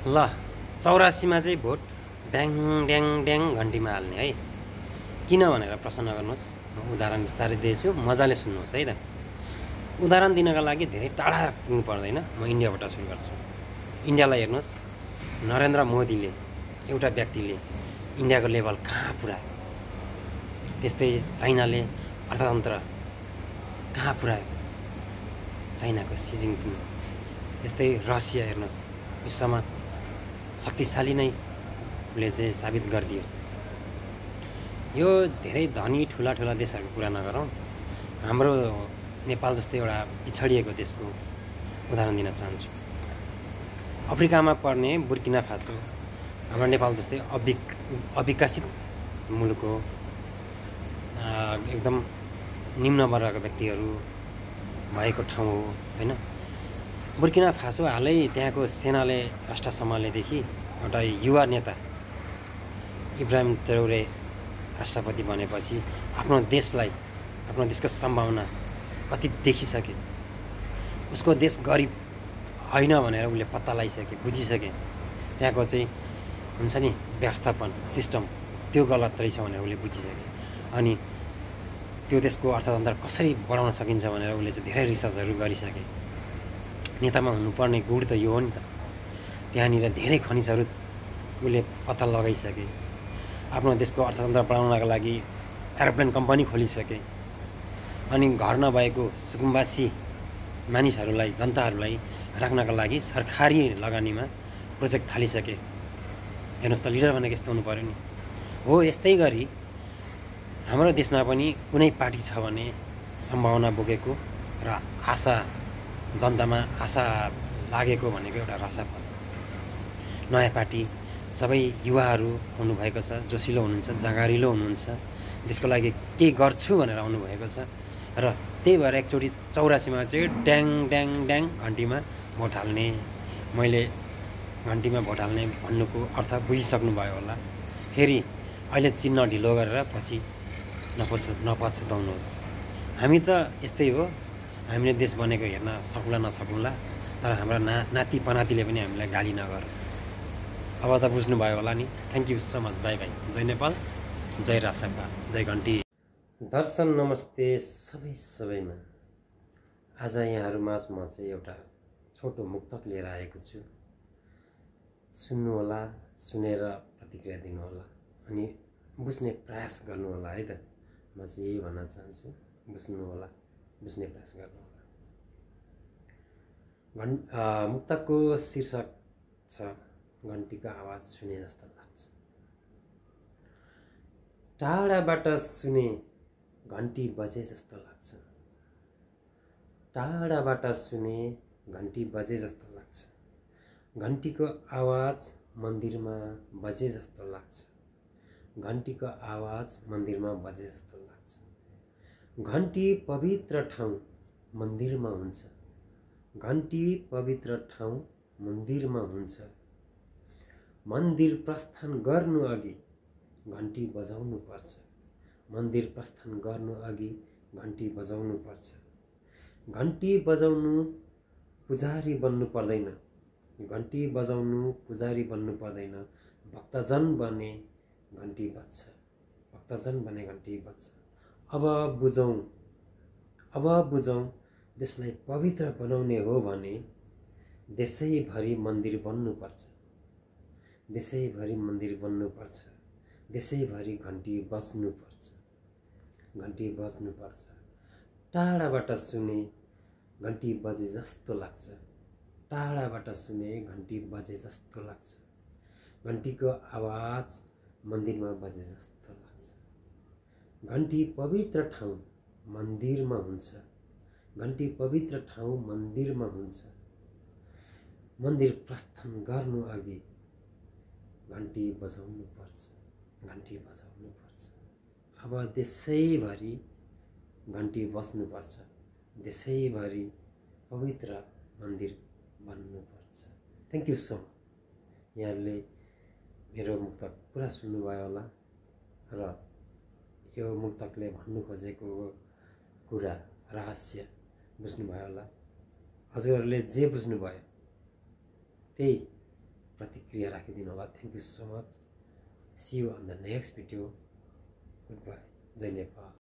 ल 84मा चाहिँ भोट ड्याङ ड्याङ ड्याङ घन्टीमा हाल्ने है। किन भनेर प्रश्न नगर्नुहोस्, म उदाहरण बिस्तारै दिएछु, मजाले सुन्नुहोस् है त। उदाहरण दिनका लागि धेरै टाढा पुग्नु पर्दैन, म इन्डियाबाट सुरु गर्छु। इन्डियालाई हेर्नुहोस्, नरेन्द्र मोदीले एउटा व्यक्तिले इन्डियाको लेभल कहाँ पुऱ्यायो, त्यस्तै चाइनाले अर्थतन्त्र कहाँ पुऱ्यायो, चाइनाको सी जिनपिङ। यस्तै रसिया हेर्नुहोस्, विश्वमा शक्तिशाली नै उसले चाहिँ साबित गरिदियो। यो धेरै धनी ठुला ठुला देशहरूको कुरा नगरौँ, हाम्रो नेपाल जस्तै एउटा पिछडिएको देशको उदाहरण दिन चाहन्छु। अफ्रिकामा पर्ने बुर्किना फासो हाम्रो नेपाल जस्तै अविकसित मुलुक हो। एकदम निम्न वर्गका व्यक्तिहरू भएको ठाउँ हो होइन। बुर्किना फासो हालै त्यहाँको सेनाले राष्ट्र सम्हालेदेखि एउटा युवा नेता इब्राहिम ट्राओरे राष्ट्रपति बनेपछि आफ्नो देशको सम्भावना कति देखिसके। उसको देश गरिब होइन भनेर उसले पत्ता लगाइसके, बुझिसके। त्यहाँको चाहिँ हुन्छ नि व्यवस्थापन सिस्टम त्यो गलत रहेछ भनेर उसले बुझिसके। अनि त्यो देशको अर्थतन्त्र कसरी बढाउन सकिन्छ भनेर उसले चाहिँ धेरै रिसर्चहरू गरिसके। नेतामा हुनुपर्ने गुण त यो हो नि त। त्यहाँनिर धेरै खनिजहरू उसले पत्ता लगाइसके। आफ्नो देशको अर्थतन्त्र बढाउनका लागि एरोप्लेन कम्पनी खोलिसके। अनि घर नभएको सुकुम्बासी मानिसहरूलाई, जनताहरूलाई राख्नका लागि सरकारी लगानीमा प्रोजेक्ट थालिसके। हेर्नुहोस् त, लिडर भनेको यस्तो हुनु पऱ्यो नि। हो, यस्तै गरी हाम्रो देशमा पनि कुनै पार्टी छ भने सम्भावना बोकेको र आशा, जनतामा आशा लागेको भनेको एउटा रासापा नयाँ पार्टी। सबै युवाहरू आउनुभएको छ, जोसिलो हुनुहुन्छ, जाँगारिलो हुनुहुन्छ, देशको लागि केही गर्छु भनेर आउनुभएको छ। र त्यही भएर एकचोटि 84मा चाहिँ ड्याङ ड्याङ ड्याङ घन्टीमा भोट हाल्ने। मैले घन्टीमा भोट हाल्ने भन्नुको अर्थ बुझिसक्नुभयो होला। फेरि अहिले चिन्ह ढिलो गरेर पछि नपछुताउनुहोस्। हामी त यस्तै हो, हामीले देश बनेको हेर्न सकौँला नसकौँला, तर हाम्रा नाति पनातिले पनि हामीलाई गाली नगरोस्। अब त बुझ्नुभयो होला नि। Thank you so much. Bye bye. जय नेपाल, जय रासापा, जय घन्टी। दर्शन नमस्ते सबैमा। आज यहाँहरूमाझ म चाहिँ एउटा छोटो मुक्तक लिएर आएको छु। सुन्नुहोला, सुनेर प्रतिक्रिया दिनुहोला अनि बुझ्ने प्रयास गर्नुहोला है त। म चाहिँ यही भन्न चाहन्छु, बुझ्नुहोला, बुझ्ने प्रयास गर्नुहोला। मुक्तकको शीर्षक छ घन्टीको आवाज सुने जस्तो लाग्छ। टाढाबाट सुने घन्टी बजे जस्तो लाग्छ। टाढाबाट सुने घन्टी बजे जस्तो लाग्छ। घन्टीको आवाज मन्दिरमा बजे जस्तो लाग्छ। घन्टीको आवाज मन्दिरमा बजे जस्तो लाग्छ। घन्टी पवित्र ठाउँ मन्दिरमा हुन्छ। घन्टी पवित्र ठाउँ मन्दिरमा हुन्छ। मन्दिर प्रस्थान गर्नु अघि घन्टी बजाउनु पर्छ। मन्दिर प्रस्थान गर्नु अघि घन्टी बजाउनु पर्छ। घन्टी बजाउनु पुजारी बन्नु पर्दैन। घन्टी बजाउनु पुजारी बन्नु पर्दैन। भक्तजन बने घन्टी बज्छ। भक्तजन बने घन्टी बज्छ। अब बुझौँ देशलाई पवित्र बनाउने हो भने देशैभरि मन्दिर बन्नुपर्छ। देशैभरि मन्दिर बन्नुपर्छ। देशैभरि घन्टी बज्नुपर्छ। घन्टी बज्नुपर्छ। टाढाबाट सुने घन्टी बजे जस्तो लाग्छ। टाढाबाट सुने घन्टी बजे जस्तो लाग्छ। घन्टीको आवाज मन्दिरमा बजे जस्तो लाग्छ। घन्टी पवित्र ठाउँ मन्दिरमा हुन्छ। घन्टी पवित्र ठाउँ मन्दिरमा हुन्छ। मन्दिर प्रस्थान गर्नु अघि घन्टी बजाउनु पर्छ। घन्टी बजाउनु पर्छ। अब देशैभरि घन्टी बज्नुपर्छ। देशैभरि पवित्र मन्दिर बन्नुपर्छ। Thank you so much. यहाँहरूले मेरो मुक्तक पुरा सुन्नुभयो होला र यो मुक्तकले भन्नु खोजेको कुरा, रहस्य बुझ्नुभयो होला। हजुरहरूले जे बुझ्नुभयो त्यही प्रतिक्रिया राखिदिनु होला। Thank you so much. See you on the next video. Good bye. जय नेपाल।